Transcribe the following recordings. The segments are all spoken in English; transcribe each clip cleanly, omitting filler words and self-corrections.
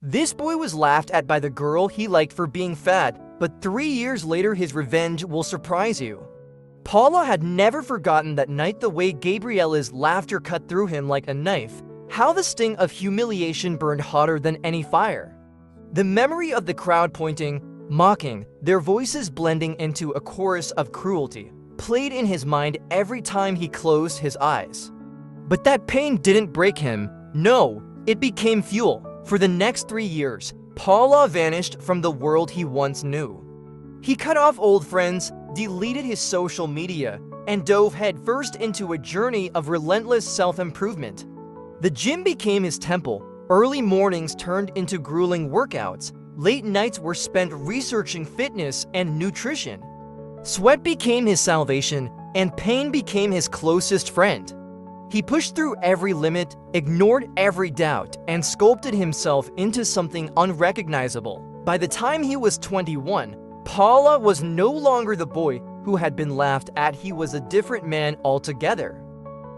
This boy was laughed at by the girl he liked for being fat, but 3 years later his revenge will surprise you. Paula had never forgotten that night, the way Gabriella's laughter cut through him like a knife, how the sting of humiliation burned hotter than any fire. The memory of the crowd pointing, mocking, their voices blending into a chorus of cruelty, played in his mind every time he closed his eyes. But that pain didn't break him. No, it became fuel. For the next 3 years, Paula vanished from the world he once knew. He cut off old friends, deleted his social media, and dove headfirst into a journey of relentless self-improvement. The gym became his temple. Early mornings turned into grueling workouts. Late nights were spent researching fitness and nutrition. Sweat became his salvation, and pain became his closest friend. He pushed through every limit, ignored every doubt, and sculpted himself into something unrecognizable. By the time he was 21, Paula was no longer the boy who had been laughed at. He was a different man altogether.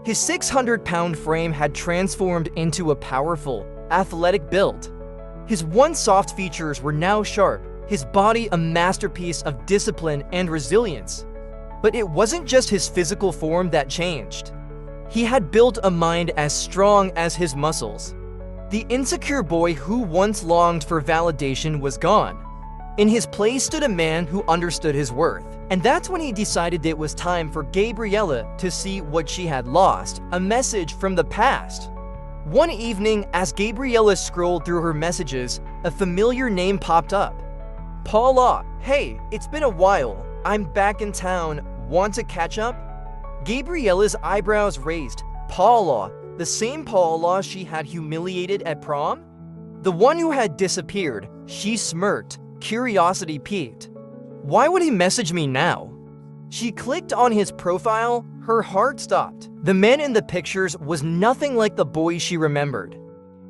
His 600-pound frame had transformed into a powerful, athletic build. His once soft features were now sharp, his body a masterpiece of discipline and resilience. But it wasn't just his physical form that changed. He had built a mind as strong as his muscles. The insecure boy who once longed for validation was gone. In his place stood a man who understood his worth. And that's when he decided it was time for Gabriella to see what she had lost, a message from the past. One evening, as Gabriella scrolled through her messages, a familiar name popped up. Paula, hey, it's been a while. I'm back in town. Want to catch up? Gabriella's eyebrows raised. Paula, the same Paula she had humiliated at prom? The one who had disappeared. She smirked. Curiosity piqued. Why would he message me now? She clicked on his profile. Her heart stopped. The man in the pictures was nothing like the boy she remembered.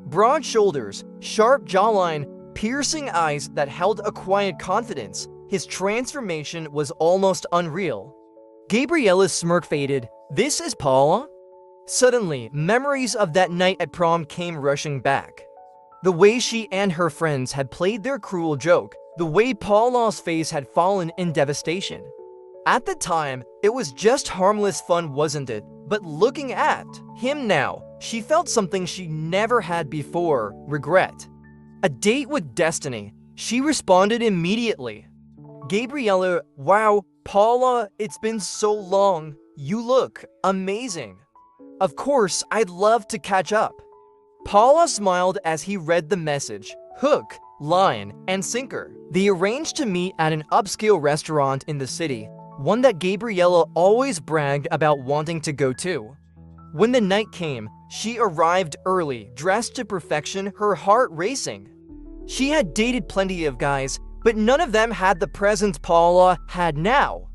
Broad shoulders, sharp jawline, piercing eyes that held a quiet confidence. His transformation was almost unreal. Gabriella's smirk faded. This is Paula? Suddenly, memories of that night at prom came rushing back. The way she and her friends had played their cruel joke, the way Paula's face had fallen in devastation. At the time, it was just harmless fun, wasn't it? But looking at him now, she felt something she never had before: regret. A date with destiny. She responded immediately. Gabriella, wow, Paula, it's been so long. You look amazing. Of course, I'd love to catch up. Paula smiled as he read the message. Hook, line, and sinker. They arranged to meet at an upscale restaurant in the city, one that Gabriella always bragged about wanting to go to. When the night came, she arrived early, dressed to perfection, her heart racing. She had dated plenty of guys, but none of them had the presence Paula had now.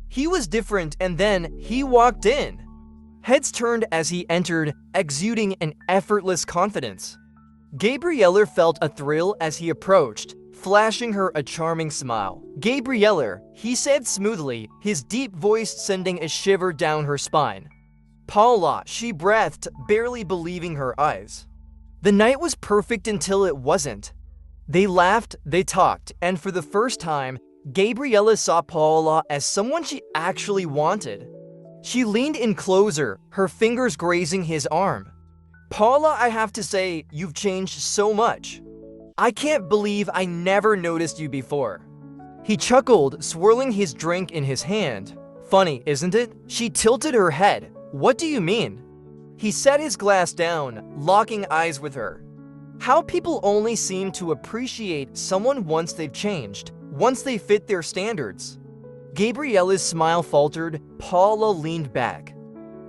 He was different, and then he walked in. Heads turned as he entered, exuding an effortless confidence. Gabriella felt a thrill as he approached, flashing her a charming smile. Gabriella, he said smoothly, his deep voice sending a shiver down her spine. Paula, she breathed, barely believing her eyes. The night was perfect until it wasn't. They laughed, they talked, and for the first time, Gabriella saw Paula as someone she actually wanted. She leaned in closer, her fingers grazing his arm. Paula, I have to say, you've changed so much. I can't believe I never noticed you before. He chuckled, swirling his drink in his hand. Funny, isn't it? She tilted her head. What do you mean? He set his glass down, locking eyes with her. How people only seem to appreciate someone once they've changed, once they fit their standards. Gabriella's smile faltered. Paula leaned back.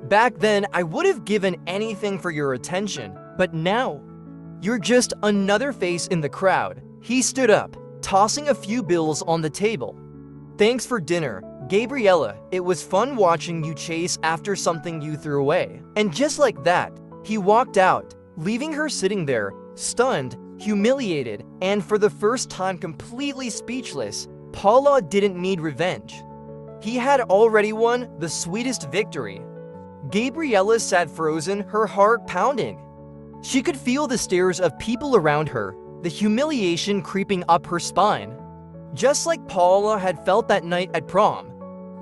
Back then, I would have given anything for your attention, but now, you're just another face in the crowd. He stood up, tossing a few bills on the table. Thanks for dinner, Gabriella. It was fun watching you chase after something you threw away. And just like that, he walked out, leaving her sitting there, stunned, humiliated, and for the first time completely speechless. Paula didn't need revenge. He had already won the sweetest victory. Gabriella sat frozen, her heart pounding. She could feel the stares of people around her, the humiliation creeping up her spine. Just like Paula had felt that night at prom.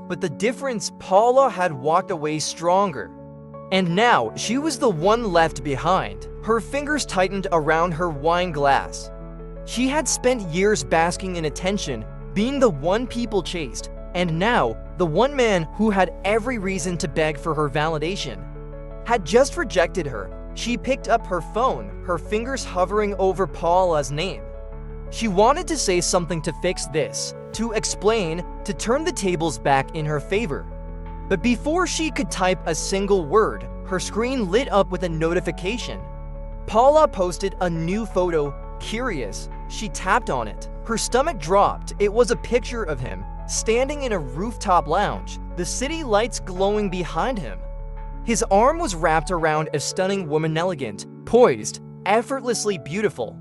But the difference, Paula had walked away stronger. And now, she was the one left behind. Her fingers tightened around her wine glass. She had spent years basking in attention, being the one people chased, and now, the one man who had every reason to beg for her validation had just rejected her. She picked up her phone, her fingers hovering over Paula's name. She wanted to say something to fix this, to explain, to turn the tables back in her favor. But before she could type a single word, her screen lit up with a notification. Paula posted a new photo. Curious, she tapped on it. Her stomach dropped. It was a picture of him, standing in a rooftop lounge, the city lights glowing behind him. His arm was wrapped around a stunning woman, elegant, poised, effortlessly beautiful.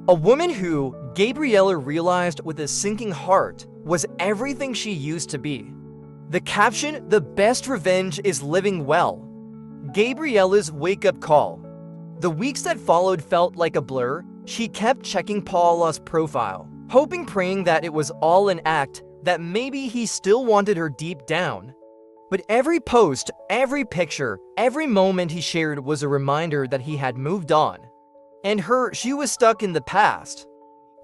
A woman who, Gabriella realized with a sinking heart, was everything she used to be. The caption, "The best revenge is living well." Gabriella's wake-up call. The weeks that followed felt like a blur. She kept checking Paula's profile, hoping, praying that it was all an act, that maybe he still wanted her deep down. But every post, every picture, every moment he shared was a reminder that he had moved on. And she was stuck in the past.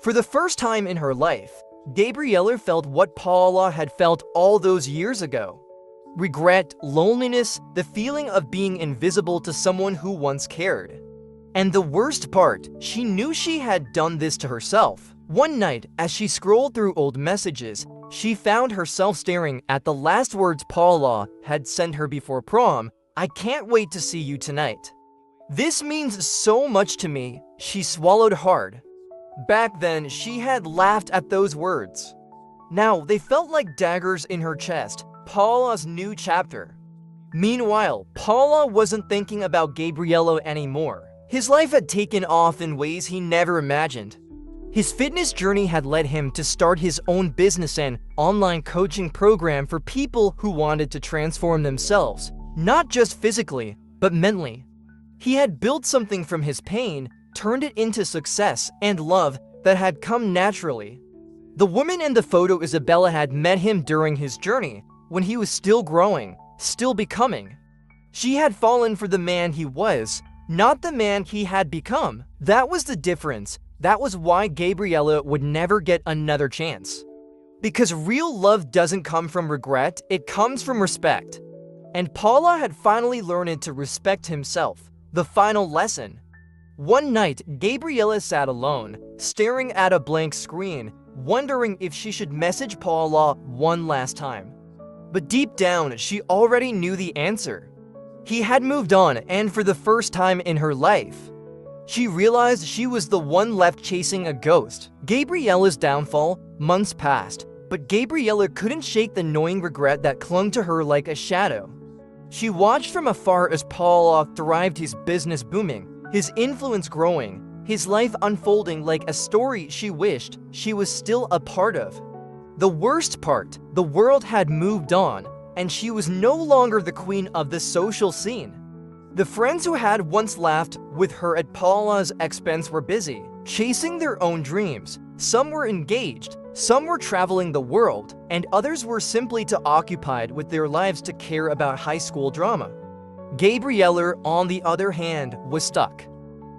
For the first time in her life, Gabriella felt what Paula had felt all those years ago. Regret, loneliness, the feeling of being invisible to someone who once cared. And the worst part, she knew she had done this to herself. One night, as she scrolled through old messages, she found herself staring at the last words Paula had sent her before prom. "I can't wait to see you tonight. This means so much to me." She swallowed hard. Back then, she had laughed at those words. Now, they felt like daggers in her chest. Paula's new chapter. Meanwhile, Paula wasn't thinking about Gabriella anymore. His life had taken off in ways he never imagined. His fitness journey had led him to start his own business and online coaching program for people who wanted to transform themselves, not just physically, but mentally. He had built something from his pain, turned it into success and love that had come naturally. The woman in the photo, Isabella, had met him during his journey, when he was still growing, still becoming. She had fallen for the man he was, not the man he had become. That was the difference. That was why Gabriella would never get another chance. Because real love doesn't come from regret, it comes from respect. And Paula had finally learned to respect himself. The final lesson. One night, Gabriella sat alone, staring at a blank screen, wondering if she should message Paula one last time. But deep down, she already knew the answer. He had moved on, and for the first time in her life, she realized she was the one left chasing a ghost. Gabriella's downfall, months passed, but Gabriella couldn't shake the gnawing regret that clung to her like a shadow. She watched from afar as Paula thrived, his business booming, his influence growing, his life unfolding like a story she wished she was still a part of. The worst part, the world had moved on, and she was no longer the queen of the social scene. The friends who had once laughed with her at Paula's expense were busy, chasing their own dreams. Some were engaged, some were traveling the world, and others were simply too occupied with their lives to care about high school drama. Gabriella, on the other hand, was stuck.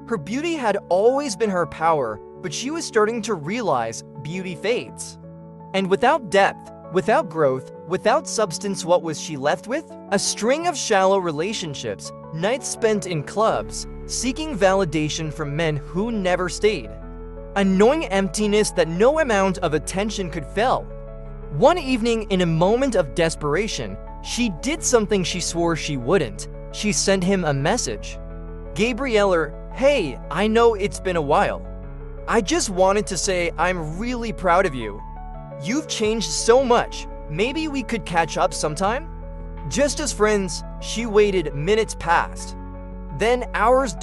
Her beauty had always been her power, but she was starting to realize beauty fades. And without depth, without growth, without substance, what was she left with? A string of shallow relationships, nights spent in clubs, seeking validation from men who never stayed. A gnawing emptiness that no amount of attention could fill. One evening, in a moment of desperation, she did something she swore she wouldn't. She sent him a message. "Gabriella, hey, I know it's been a while. I just wanted to say I'm really proud of you. You've changed so much. Maybe we could catch up sometime?" Just as friends, she waited. Minutes passed. Then hours.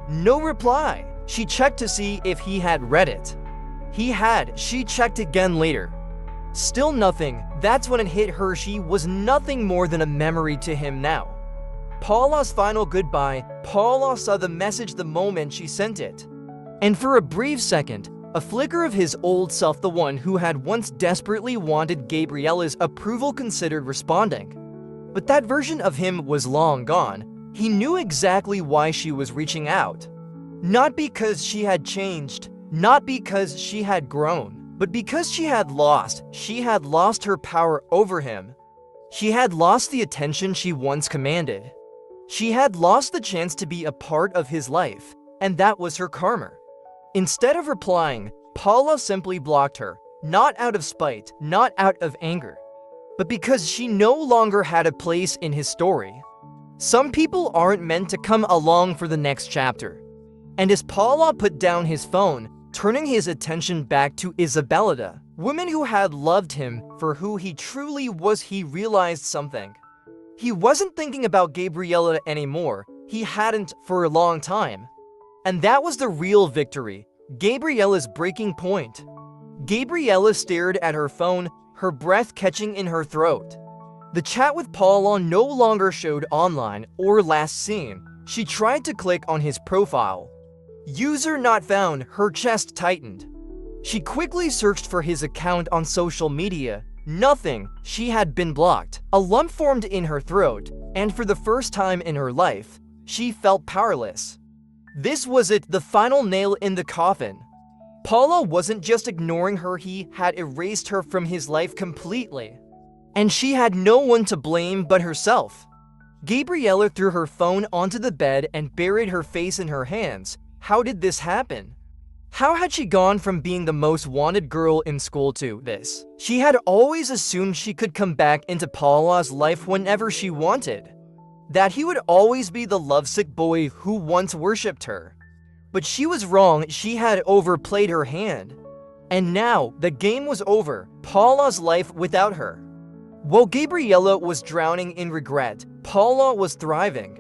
No reply. She checked to see if he had read it. He had. She checked again later. Still nothing. That's when it hit her. She was nothing more than a memory to him now. Paula's final goodbye. Paula saw the message the moment she sent it. And for a brief second, a flicker of his old self, the one who had once desperately wanted Gabriella's approval, considered responding. But that version of him was long gone. He knew exactly why she was reaching out. Not because she had changed, not because she had grown, but because she had lost her power over him. She had lost the attention she once commanded. She had lost the chance to be a part of his life, and that was her karma. Instead of replying, Paula simply blocked her, not out of spite, not out of anger, but because she no longer had a place in his story. Some people aren't meant to come along for the next chapter. And as Paula put down his phone, turning his attention back to Isabella, woman who had loved him for who he truly was, he realized something. He wasn't thinking about Gabriella anymore. He hadn't for a long time. And that was the real victory, Gabriella's breaking point. Gabriella stared at her phone, her breath catching in her throat. The chat with Paula no longer showed online or last seen. She tried to click on his profile. User not found, her chest tightened. She quickly searched for his account on social media. Nothing. She had been blocked. A lump formed in her throat, and for the first time in her life, she felt powerless. This was it, the final nail in the coffin. Paula wasn't just ignoring her, he had erased her from his life completely. And she had no one to blame but herself. Gabriella threw her phone onto the bed and buried her face in her hands. How did this happen? How had she gone from being the most wanted girl in school to this? She had always assumed she could come back into Paula's life whenever she wanted. That he would always be the lovesick boy who once worshipped her. But she was wrong, she had overplayed her hand. And now, the game was over, Paula's life without her. While Gabriella was drowning in regret, Paula was thriving.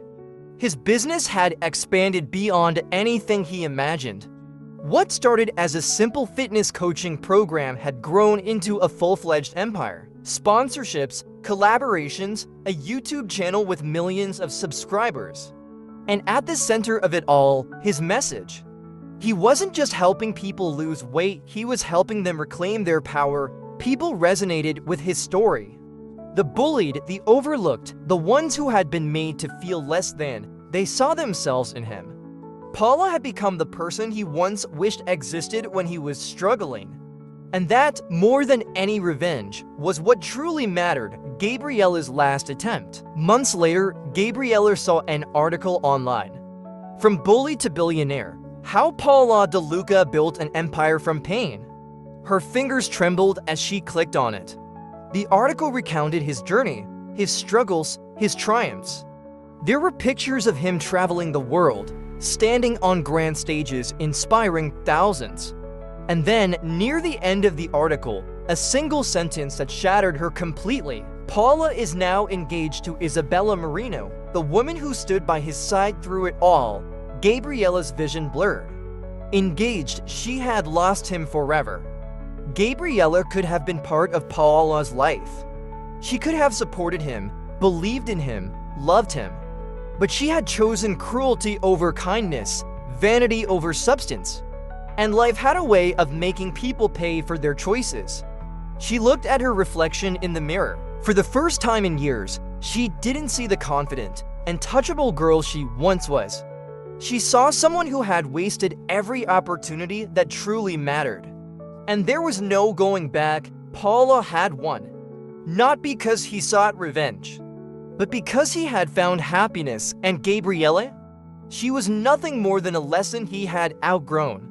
His business had expanded beyond anything he imagined. What started as a simple fitness coaching program had grown into a full-fledged empire. Sponsorships, collaborations, a YouTube channel with millions of subscribers. And at the center of it all, his message. He wasn't just helping people lose weight, he was helping them reclaim their power. People resonated with his story. The bullied, the overlooked, the ones who had been made to feel less than, they saw themselves in him. Paula had become the person he once wished existed when he was struggling. And that, more than any revenge, was what truly mattered, Gabriella's last attempt. Months later, Gabriella saw an article online. From bully to billionaire, how Paula De Luca built an empire from pain. Her fingers trembled as she clicked on it. The article recounted his journey, his struggles, his triumphs. There were pictures of him traveling the world, standing on grand stages, inspiring thousands. And then, near the end of the article, a single sentence that shattered her completely. Paula is now engaged to Isabella Marino, the woman who stood by his side through it all. Gabriella's vision blurred. Engaged, she had lost him forever. Gabriella could have been part of Paula's life. She could have supported him, believed in him, loved him. But she had chosen cruelty over kindness, vanity over substance. And life had a way of making people pay for their choices. She looked at her reflection in the mirror. For the first time in years, she didn't see the confident and touchable girl she once was. She saw someone who had wasted every opportunity that truly mattered. And there was no going back. Paula had won. Not because he sought revenge, but because he had found happiness. And Gabriella? She was nothing more than a lesson he had outgrown.